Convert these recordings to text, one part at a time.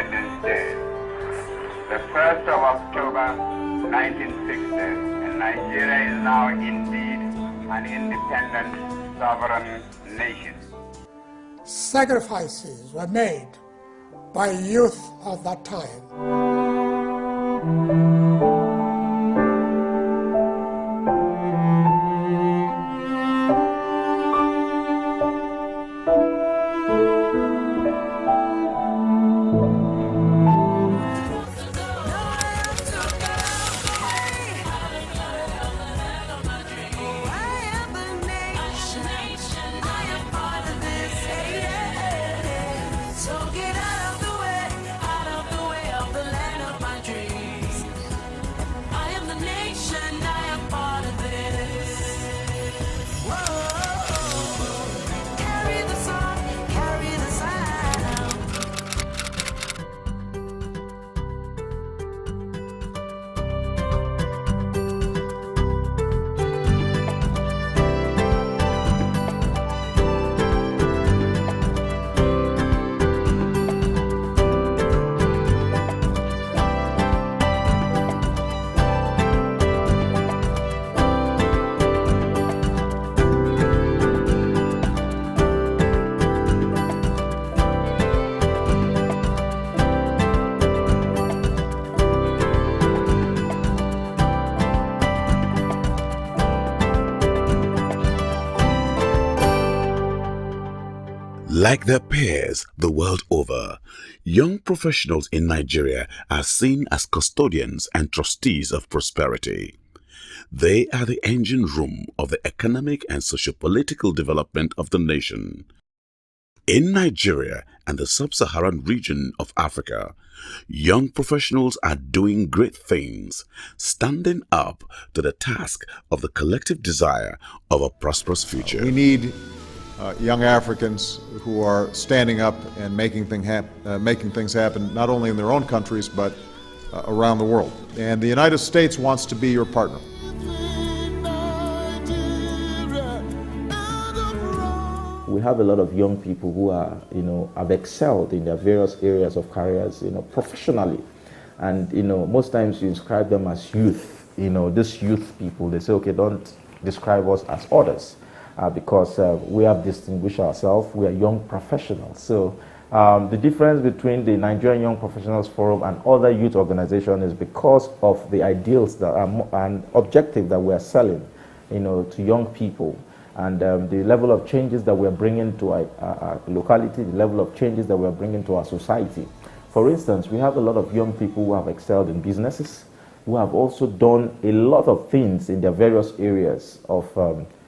Independence Day, the 1st of October 1960, and Nigeria is now indeed an independent, sovereign nation. Sacrifices were made by youth of that time. Like their peers the world over, young professionals in Nigeria are seen as custodians and trustees of prosperity. They are the engine room of the economic and socio-political development of the nation. In Nigeria and the sub-Saharan region of Africa, young professionals are doing great things, standing up to the task of the collective desire of a prosperous future. We need young Africans who are standing up and making things happen, not only in their own countries, but around the world. And the United States wants to be your partner. We have a lot of young people who are, have excelled in their various areas of careers, professionally. And, most times you describe them as youth, this youth people. They say, okay, don't describe us as others. Because we have distinguished ourselves, we are young professionals. So the difference between the Nigerian Young Professionals Forum and other youth organizations is because of the ideals that are and objective that we are selling, to young people, and the level of changes that we are bringing to our locality, the level of changes that we are bringing to our society. For instance, we have a lot of young people who have excelled in businesses, who have also done a lot of things in their various areas of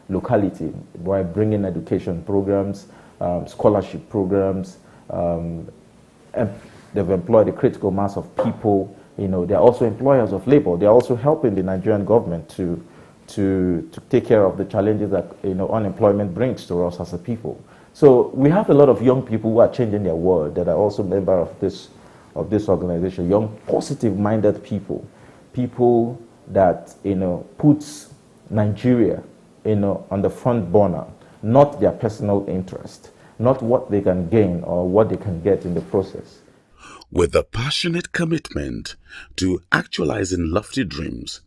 locality by bringing education programs, scholarship programs. They've employed a critical mass of people. They're also employers of labor. They're also helping the Nigerian government to take care of the challenges that unemployment brings to us as a people. So we have a lot of young people who are changing their world that are also members of this organization. Young, positive-minded people that puts Nigeria on the front burner, not their personal interest, not what they can gain or what they can get in the process. With a passionate commitment to actualizing lofty dreams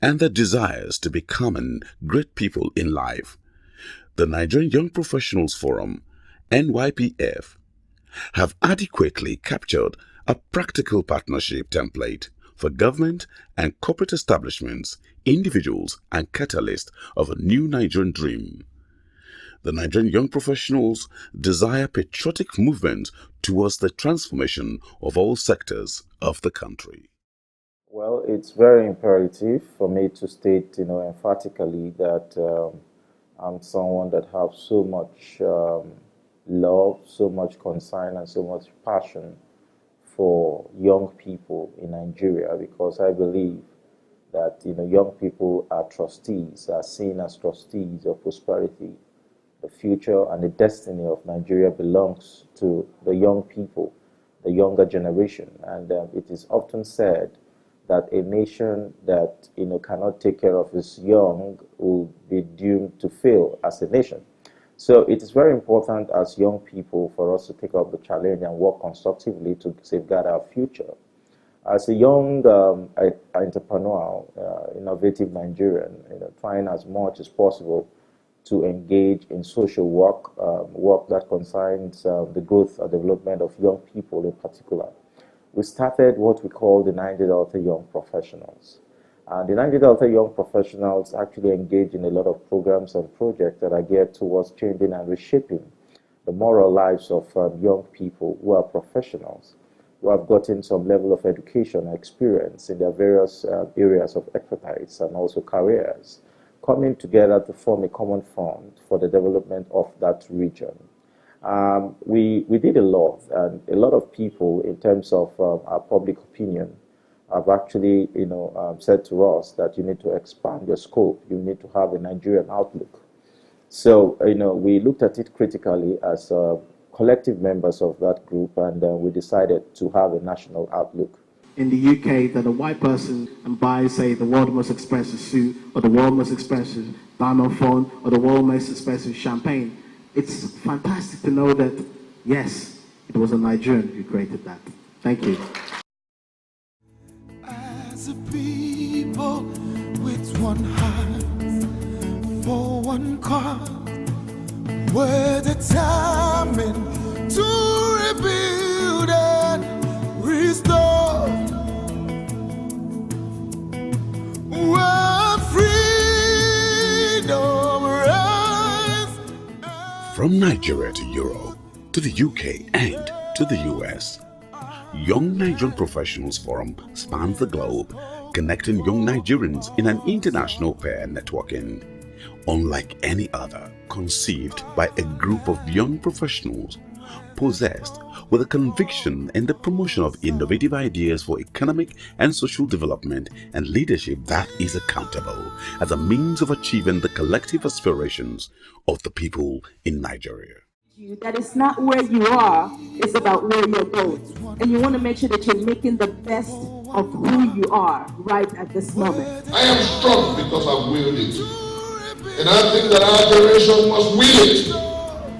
and the desires to becoming great people in life, the Nigerian Young Professionals Forum, NYPF, have adequately captured a practical partnership template for government and corporate establishments, individuals, and catalysts of a new Nigerian dream. The Nigerian Young Professionals desire patriotic movement towards the transformation of all sectors of the country. Well, it's very imperative for me to state, emphatically that I'm someone that has so much love, so much concern, and so much passion for young people in Nigeria, because I believe that young people are trustees, are seen as trustees of prosperity. The future and the destiny of Nigeria belongs to the young people, the younger generation, and it is often said that a nation that cannot take care of its young will be doomed to fail as a nation. So it is very important as young people for us to take up the challenge and work constructively to safeguard our future. As a young entrepreneurial, innovative Nigerian, trying as much as possible to engage in social work, work that concerns the growth and development of young people in particular, we started what we call the Niger Delta Young Professionals. The Niger Delta Young Professionals actually engage in a lot of programs and projects that are geared towards changing and reshaping the moral lives of young people who are professionals, who have gotten some level of education and experience in their various areas of expertise and also careers, coming together to form a common fund for the development of that region. We did a lot, and a lot of people, in terms of our public opinion, have actually, said to us that you need to expand your scope. You need to have a Nigerian outlook. So, we looked at it critically as collective members of that group, and we decided to have a national outlook. In the UK, that a white person and buys, say, the world's most expensive suit, or the world's most expensive diamond phone, or the world's most expensive champagne, it's fantastic to know that, yes, it was a Nigerian who created that. Thank you. As a people with one heart, for one cause, we're determined to rebuild and restore. We're freedom rise. From Nigeria to Europe, to the UK and to the US, Young Nigerian Professionals Forum spans the globe, connecting young Nigerians in an international peer networking, unlike any other, conceived by a group of young professionals possessed with a conviction in the promotion of innovative ideas for economic and social development and leadership that is accountable as a means of achieving the collective aspirations of the people in Nigeria. That it's not where you are, it's about where you're going. And you want to make sure that you're making the best of who you are right at this moment. I am strong because I've willed it. And I think that our generation must will it.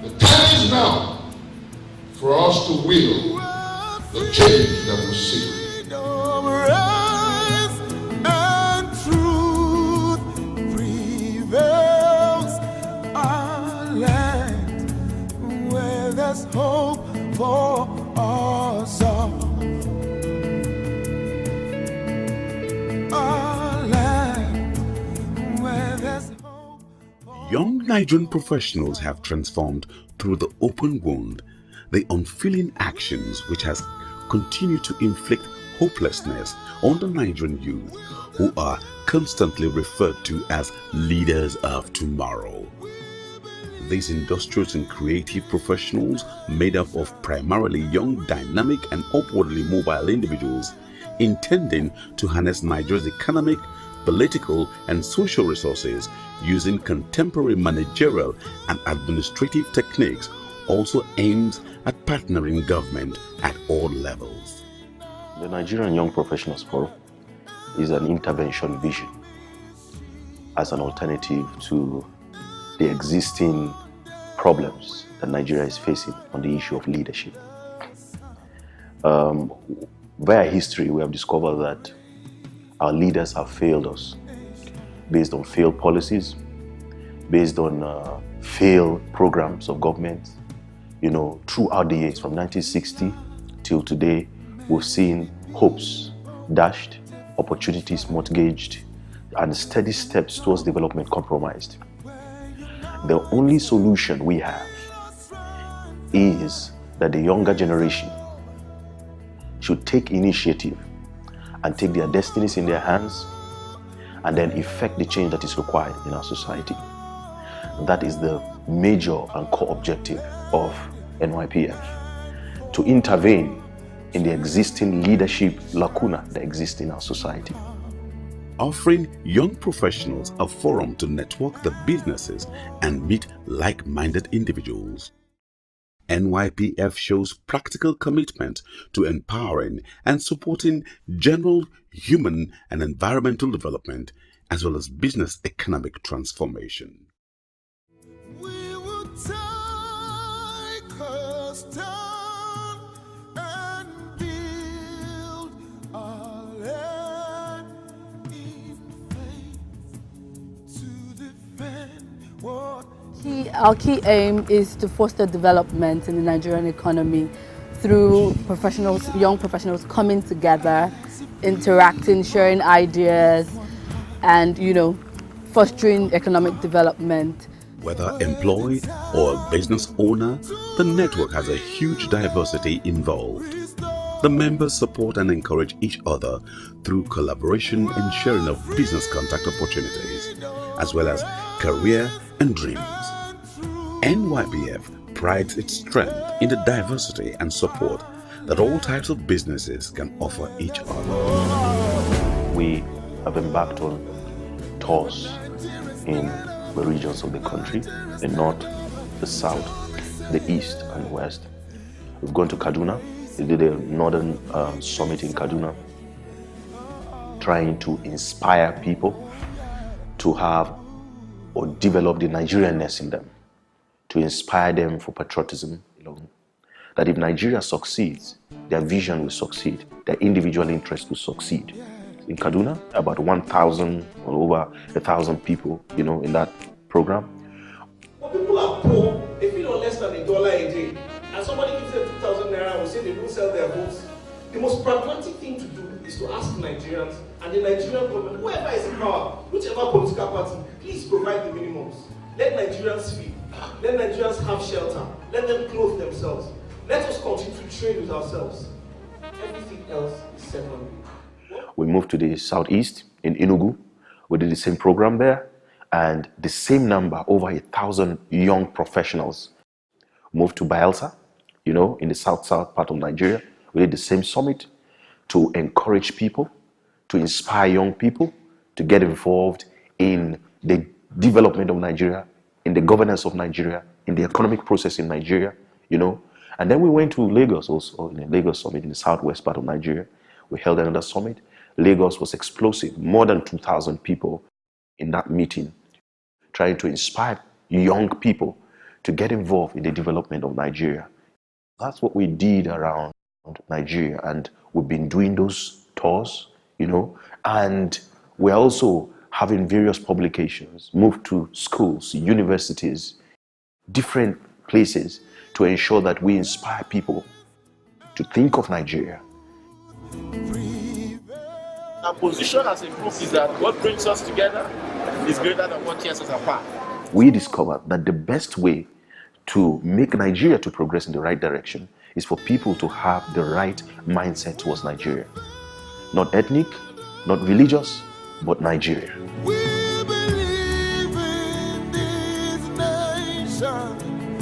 The time is now for us to will the change that we seek. And truth prevails. Our land where there's hope for us all. Our land where there's hope. Young Nigerian professionals have transformed through the open wound, the unfeeling actions which has continued to inflict hopelessness on the Nigerian youth, who are constantly referred to as leaders of tomorrow. These industrious and creative professionals, made up of primarily young, dynamic and upwardly mobile individuals, intending to harness Nigeria's economic, political and social resources using contemporary managerial and administrative techniques, also aims at partnering government at all levels. The Nigerian Young Professionals Forum is an intervention vision as an alternative to the existing problems that Nigeria is facing on the issue of leadership. Via history, we have discovered that our leaders have failed us based on failed policies, based on failed programs of government. Throughout the years from 1960 till today, we've seen hopes dashed, opportunities mortgaged, and steady steps towards development compromised. The only solution we have is that the younger generation should take initiative and take their destinies in their hands and then effect the change that is required in our society. That is the major and core objective of NYPF, to intervene in the existing leadership lacuna that exists in our society. Offering young professionals a forum to network the businesses and meet like-minded individuals. NYPF shows practical commitment to empowering and supporting general human and environmental development as well as business economic transformation. We will Our key aim is to foster development in the Nigerian economy through young professionals coming together, interacting, sharing ideas, and, fostering economic development. Whether employed or a business owner, the network has a huge diversity involved. The members support and encourage each other through collaboration and sharing of business contact opportunities, as well as career and dreams. NYPF prides its strength in the diversity and support that all types of businesses can offer each other. We have embarked on tours in the regions of the country, the north, the south, the east and west. We've gone to Kaduna. We did a northern summit in Kaduna, trying to inspire people to have or develop the Nigerianness in them, to inspire them for patriotism alone. That if Nigeria succeeds, their vision will succeed, their individual interests will succeed. In Kaduna, about 1,000 or over 1,000 people, in that program. When people are poor, they feel on less than $1 a day, and somebody gives them 2,000 naira and will say they don't sell their votes. The most pragmatic thing to do is to ask Nigerians and the Nigerian government, whoever is in power, whichever political party, please provide the minimums. Let Nigerians feed. Let Nigerians have shelter. Let them clothe themselves. Let us continue to trade with ourselves. Everything else is secondary. We moved to the southeast in Enugu. We did the same program there, and the same number, over 1,000 young professionals, moved to Bayelsa, in the south part of Nigeria. We did the same summit to encourage people, to inspire young people to get involved in the development of Nigeria, in the governance of Nigeria, in the economic process in Nigeria, And then we went to Lagos also, in the Lagos summit in the southwest part of Nigeria. We held another summit. Lagos was explosive, more than 2,000 people in that meeting, trying to inspire young people to get involved in the development of Nigeria. That's what we did around Nigeria, and we've been doing those tours, and we're also having various publications, moved to schools, universities, different places to ensure that we inspire people to think of Nigeria. Our position as a group is that what brings us together is greater than what tears us apart. We discovered that the best way to make Nigeria to progress in the right direction is for people to have the right mindset towards Nigeria. Not ethnic, not religious, but Nigeria. We believe in this nation,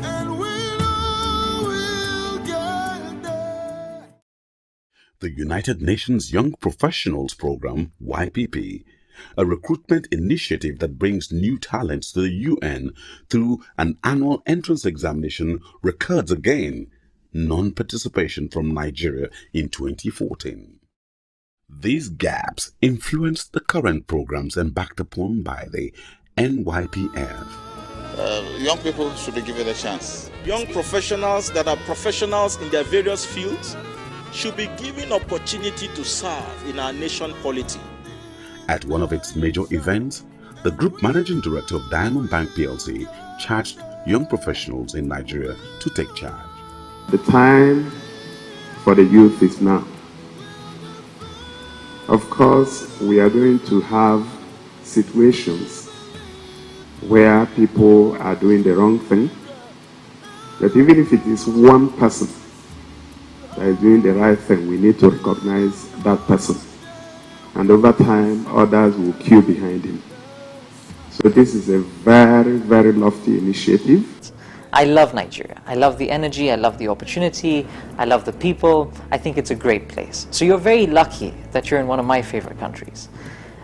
and we know we'll get there. The United Nations Young Professionals Forum, YPP, a recruitment initiative that brings new talents to the UN through an annual entrance examination, records again non-participation from Nigeria in 2014. These gaps influenced the current programs embarked upon by the NYPF. Young people should be given a chance. Young professionals that are professionals in their various fields should be given opportunity to serve in our nation polity. At one of its major events, the Group Managing Director of Diamond Bank PLC charged young professionals in Nigeria to take charge. The time for the youth is now. Of course, we are going to have situations where people are doing the wrong thing, but even if it is one person that is doing the right thing, we need to recognize that person. And over time, others will queue behind him. So this is a very, very lofty initiative. I love Nigeria. I love the energy, I love the opportunity, I love the people. I think it's a great place. So you're very lucky that you're in one of my favorite countries.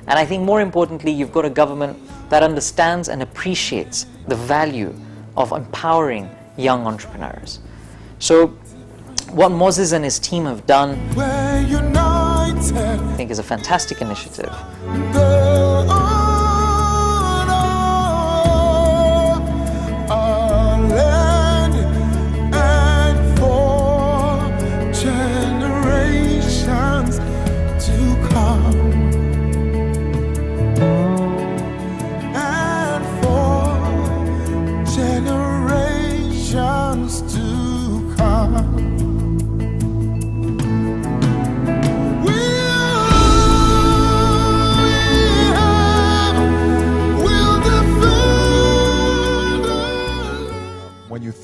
And I think more importantly, you've got a government that understands and appreciates the value of empowering young entrepreneurs. So what Moses and his team have done, I think, is a fantastic initiative. And for generations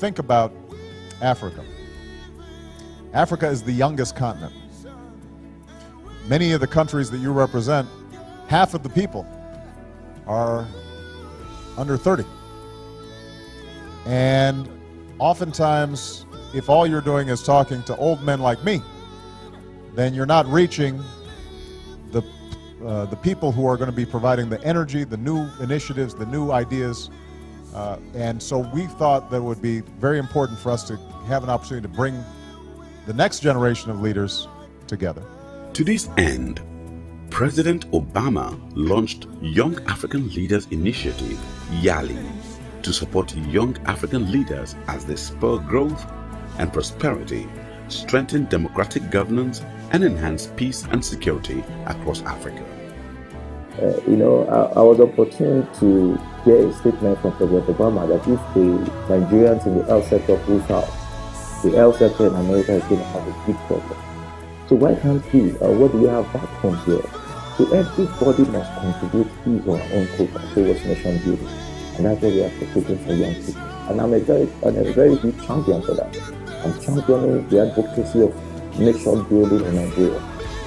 think about Africa, Africa is the youngest continent. Many of the countries that you represent, half of the people are under 30. And oftentimes, if all you're doing is talking to old men like me, then you're not reaching the people who are going to be providing the energy, the new initiatives, the new ideas. And so we thought that it would be very important for us to have an opportunity to bring the next generation of leaders together. To this end, President Obama launched Young African Leaders Initiative, YALI, to support young African leaders as they spur growth and prosperity, strengthen democratic governance, and enhance peace and security across Africa. I was opportune to hear a statement from President Obama that if the Nigerians in the health sector lose out, the health sector in America is going to have a big problem. So why can't we, what do we have back home here? So everybody must contribute his or her own quota towards nation building. And that's what we are proposing for young people. And I'm a very big champion for that. I'm championing the advocacy of nation building in Nigeria.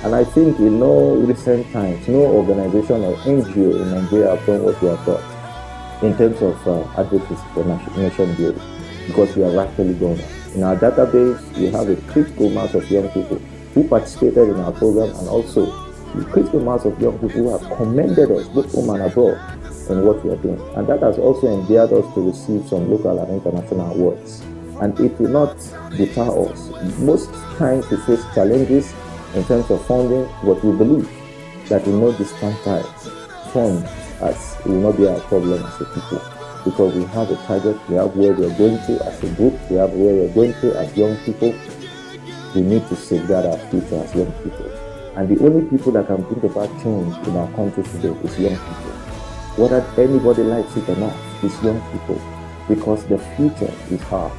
And I think in no recent times, no organization or NGO in Nigeria have done what we have done in terms of advocacy for nation building, because we have actually done that. In our database, we have a critical mass of young people who participated in our program, and also the critical mass of young people who have commended us both home and abroad in what we are doing. And that has also endeared us to receive some local and international awards. And it will not deter us. Most times we face challenges in terms of funding, but we believe that in no distant time, funds will not be our problem as a people, because we have a target, we have where we are going to as a group, we have where we are going to as young people. We need to safeguard our future as young people. And the only people that can bring about change in our country today is young people. Whether anybody likes it or not, it's young people, because the future is ours.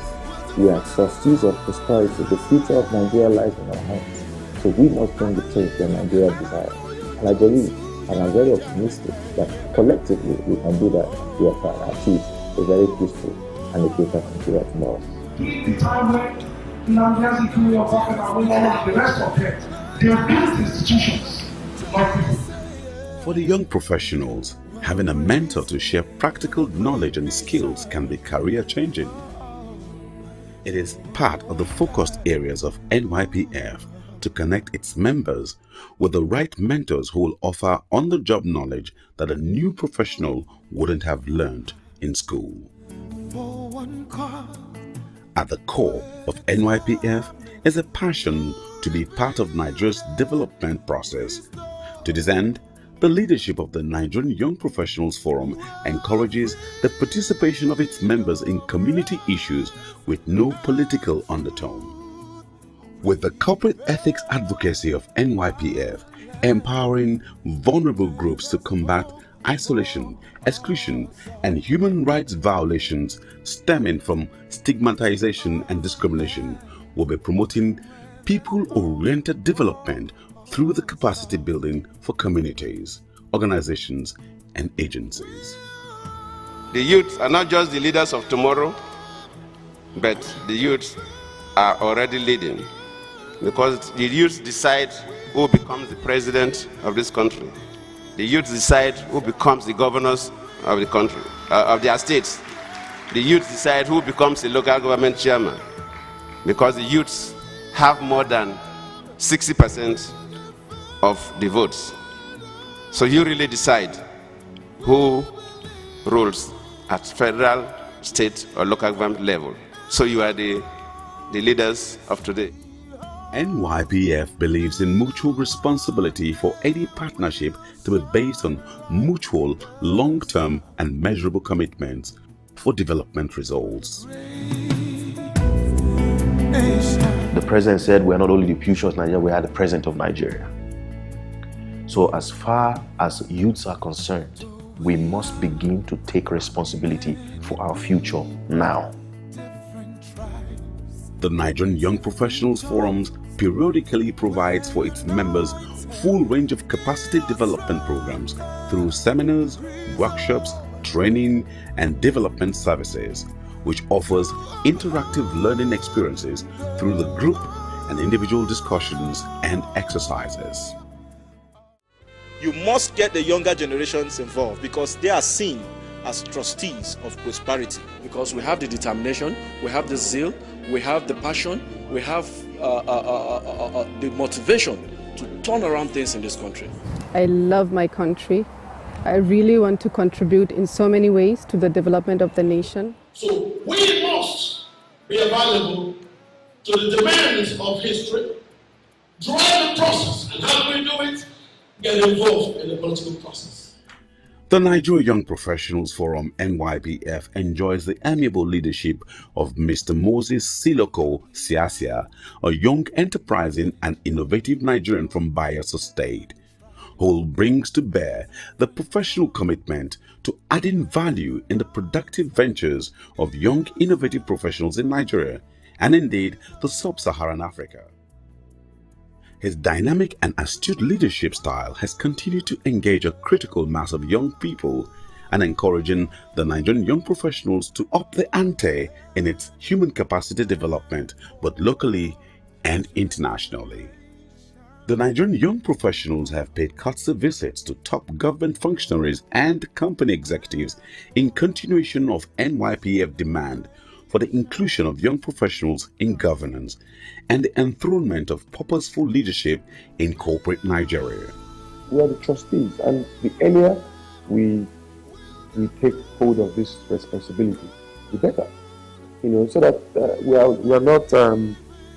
We are trustees of prosperity. The future of Nigeria lies in our hands. So we must bring the change that Nigeria desires. And I believe, and I'm very optimistic, that collectively we can do that. We can achieve a very peaceful and a greater Nigeria tomorrow. The time when Nigerians including your talking about women and the rest of them, they have built institutions of people. For the young professionals, having a mentor to share practical knowledge and skills can be career-changing. It is part of the focused areas of NYPF to connect its members with the right mentors who will offer on-the-job knowledge that a new professional wouldn't have learned in school. At the core of NYPF is a passion to be part of Nigeria's development process. To this end, the leadership of the Nigerian Young Professionals Forum encourages the participation of its members in community issues with no political undertone. With the corporate ethics advocacy of NYPF empowering vulnerable groups to combat isolation, exclusion, and human rights violations stemming from stigmatization and discrimination, will be promoting people-oriented development through the capacity building for communities, organizations, and agencies. The youth are not just the leaders of tomorrow, but the youth are already leading, because the youth decide who becomes the president of this country. The youth decide who becomes the governors of the country, of their states. The youth decide who becomes the local government chairman, because the youths have more than 60% of the votes. So you really decide who rules at federal, state, or local government level. So you are the leaders of today. NYPF believes in mutual responsibility for any partnership to be based on mutual, long-term, and measurable commitments for development results. The president said we are not only the future of Nigeria, we are the present of Nigeria. So as far as youths are concerned, we must begin to take responsibility for our future now. The Nigerian Young Professionals Forum periodically provides for its members full range of capacity development programs through seminars, workshops, training, and development services, which offers interactive learning experiences through the group and individual discussions and exercises. You must get the younger generations involved because they are seen as trustees of prosperity. Because we have the determination, we have the zeal, we have the passion, we have the motivation to turn around things in this country. I love my country. I really want to contribute in so many ways to the development of the nation. So we must be available to the demands of history, drive the process, and how do we do it? Get involved in the political process. The Nigerian Young Professionals Forum (NYPF) enjoys the amiable leadership of Mr. Moses Siloko Siasia, a young, enterprising and innovative Nigerian from Bayelsa State, who brings to bear the professional commitment to adding value in the productive ventures of young, innovative professionals in Nigeria and indeed the sub-Saharan Africa. His dynamic and astute leadership style has continued to engage a critical mass of young people and encouraging the Nigerian young professionals to up the ante in its human capacity development, both locally and internationally. The Nigerian young professionals have paid courtesy visits to top government functionaries and company executives in continuation of NYPF demand for the inclusion of young professionals in governance and the enthronement of purposeful leadership in corporate Nigeria. We are the trustees, and the earlier we take hold of this responsibility, the better. So that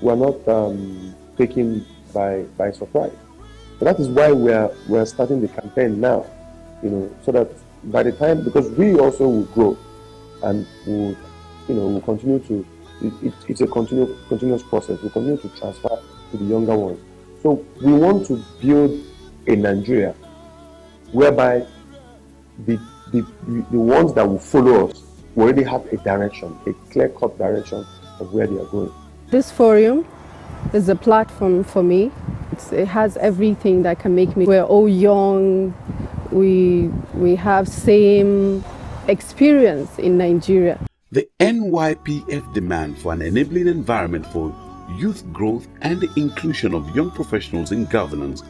we are not taken by surprise. So that is why we are starting the campaign now. So that by the time, because we also will grow and we'll continue to. It's a continuous process. We continue to transfer to the younger ones. So we want to build a Nigeria whereby the ones that will follow us will already have a direction, a clear-cut direction of where they are going. This forum is a platform for me. It has everything that can make me. We're all young. We have same experience in Nigeria. The NYPF demand for an enabling environment for youth growth and the inclusion of young professionals in governance.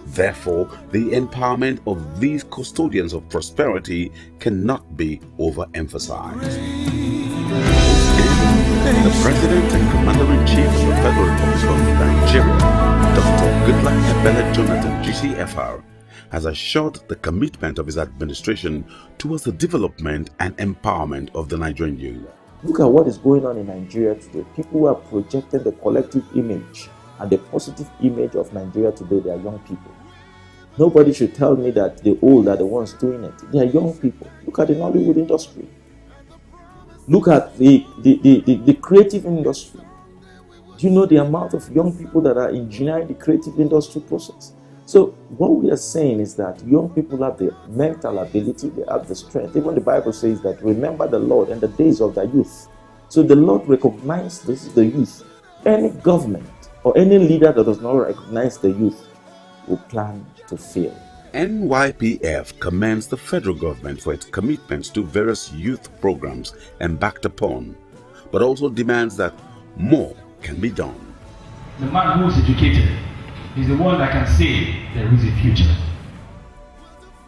Therefore, the empowerment of these custodians of prosperity cannot be overemphasized. The President and Commander-in-Chief of the Federal Republic of Nigeria, Dr. Goodluck Ebele Jonathan, GCFR, has assured the commitment of his administration towards the development and empowerment of the Nigerian youth. Look at what is going on in Nigeria today. People who are projecting the collective image and the positive image of Nigeria today, they are young people. Nobody should tell me that the old are the ones doing it. They are young people. Look at the Nollywood industry. Look at the creative industry. Do you know the amount of young people that are engineering the creative industry process? So what we are saying is that young people have the mental ability, they have the strength. Even the Bible says that remember the Lord in the days of the youth. So the Lord recognizes this is the youth. Any government or any leader that does not recognize the youth will plan to fail. NYPF commends the federal government for its commitments to various youth programs embarked upon, but also demands that more can be done. The man who is educated is the one that can say there is a future.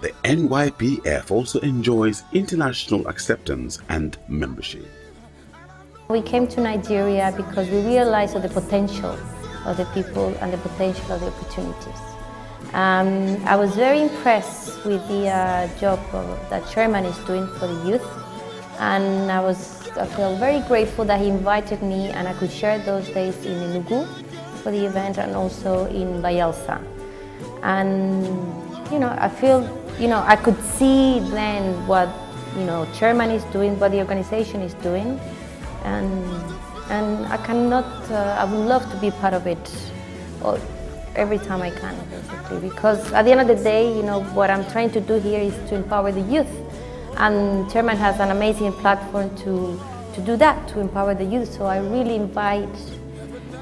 The NYPF also enjoys international acceptance and membership. We came to Nigeria because we realized the potential of the people and the potential of the opportunities. I was very impressed with the job that Chairman is doing for the youth, and I feel very grateful that he invited me and I could share those days in Enugu for the event and also in Bayelsa. And I feel I could see then what Chairman is doing, what the organization is doing, and I would love to be part of it every time I can, basically, because at the end of the day, what I'm trying to do here is to empower the youth, and Chairman has an amazing platform to do that, to empower the youth. So I really invite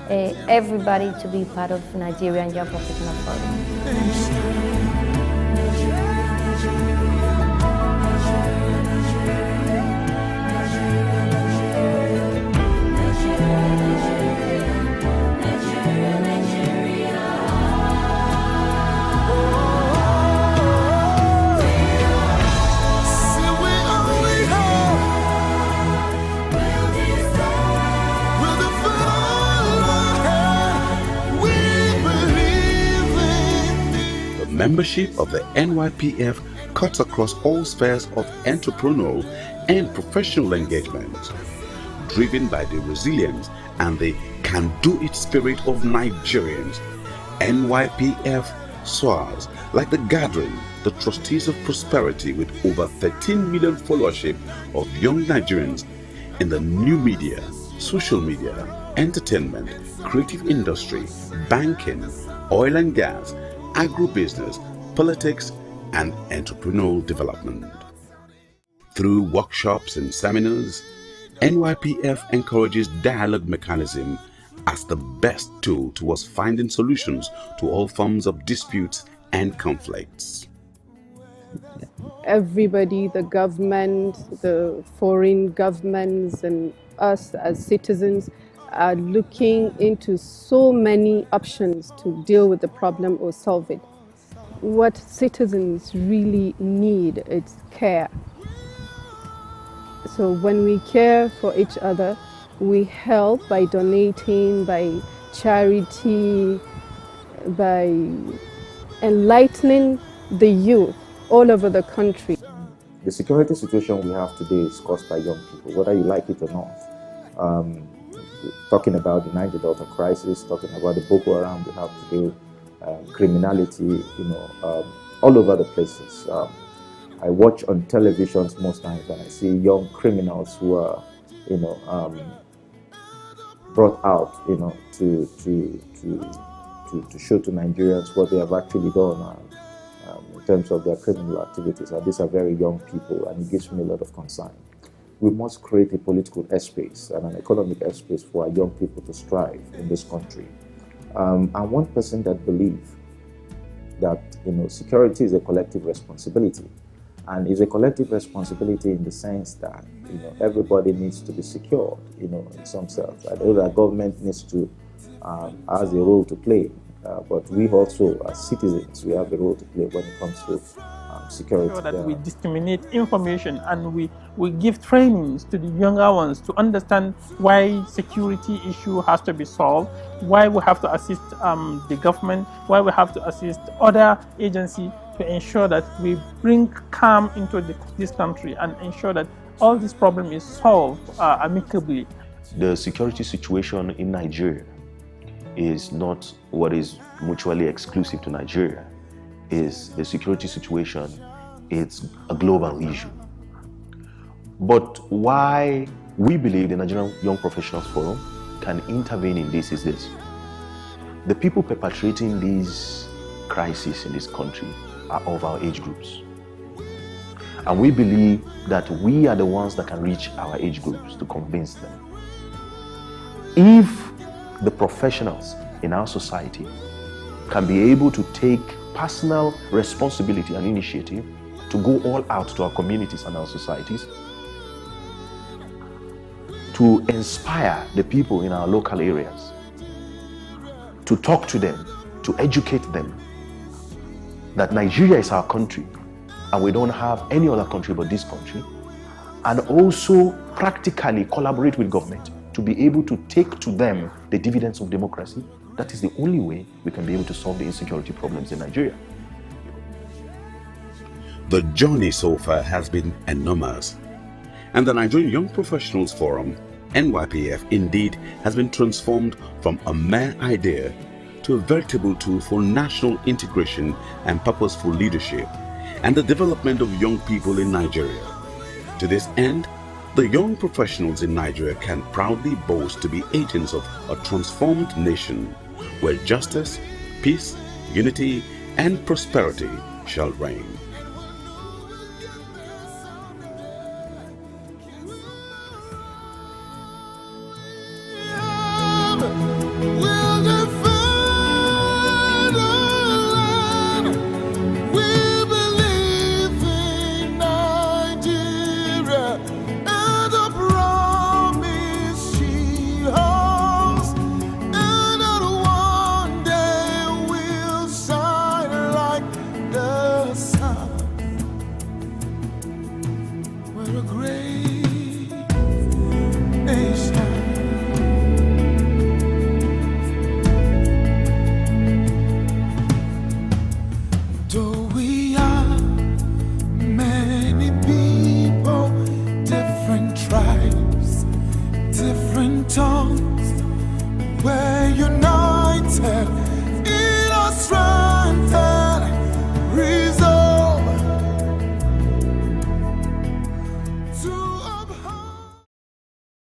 everybody to be part of Nigerian Young Professionals Forum. Membership of the NYPF cuts across all spheres of entrepreneurial and professional engagement, driven by the resilience and the can-do-it spirit of Nigerians. NYPF soars like the gathering, the trustees of prosperity, with over 13 million followership of young Nigerians in the new media, social media, entertainment, creative industry, banking, oil and gas, agribusiness, politics, and entrepreneurial development. Through workshops and seminars, NYPF encourages dialogue mechanism as the best tool towards finding solutions to all forms of disputes and conflicts. Everybody, the government, the foreign governments, and us as citizens are looking into so many options to deal with the problem or solve it. What citizens really need is care. So when we care for each other, we help by donating, by charity, by enlightening the youth all over the country. The security situation we have today is caused by young people, whether you like it or not. Talking about the Niger Delta crisis, talking about the Boko Haram we have today, criminality, all over the places. I watch on televisions most times and I see young criminals who are, brought out, to show to Nigerians what they have actually done in terms of their criminal activities. And these are very young people, and it gives me a lot of concern. We must create a political airspace and an economic airspace for our young people to strive in this country. I'm one person that believes that security is a collective responsibility, and is a collective responsibility in the sense that everybody needs to be secured, in some sense. I know that government needs to has a role to play, but we also as citizens we have a role to play when it comes to security. Sure that we disseminate information and we give trainings to the younger ones to understand why security issue has to be solved, why we have to assist the government, why we have to assist other agencies to ensure that we bring calm into this country and ensure that all this problem is solved amicably. The security situation in Nigeria is not what is mutually exclusive to Nigeria. Is the security situation, it's a global issue. But why we believe the Nigerian Young Professionals Forum can intervene in this is this. The people perpetrating these crises in this country are of our age groups. And we believe that we are the ones that can reach our age groups to convince them. If the professionals in our society can be able to take personal responsibility and initiative to go all out to our communities and our societies, to inspire the people in our local areas, to talk to them, to educate them that Nigeria is our country and we don't have any other country but this country, and also practically collaborate with government to be able to take to them the dividends of democracy. That is the only way we can be able to solve the insecurity problems in Nigeria. The journey so far has been enormous, and the Nigerian Young Professionals Forum, NYPF, indeed has been transformed from a mere idea to a veritable tool for national integration and purposeful leadership and the development of young people in Nigeria. To this end, the young professionals in Nigeria can proudly boast to be agents of a transformed nation where justice, peace, unity, and prosperity shall reign. Sun. We're united in our strength.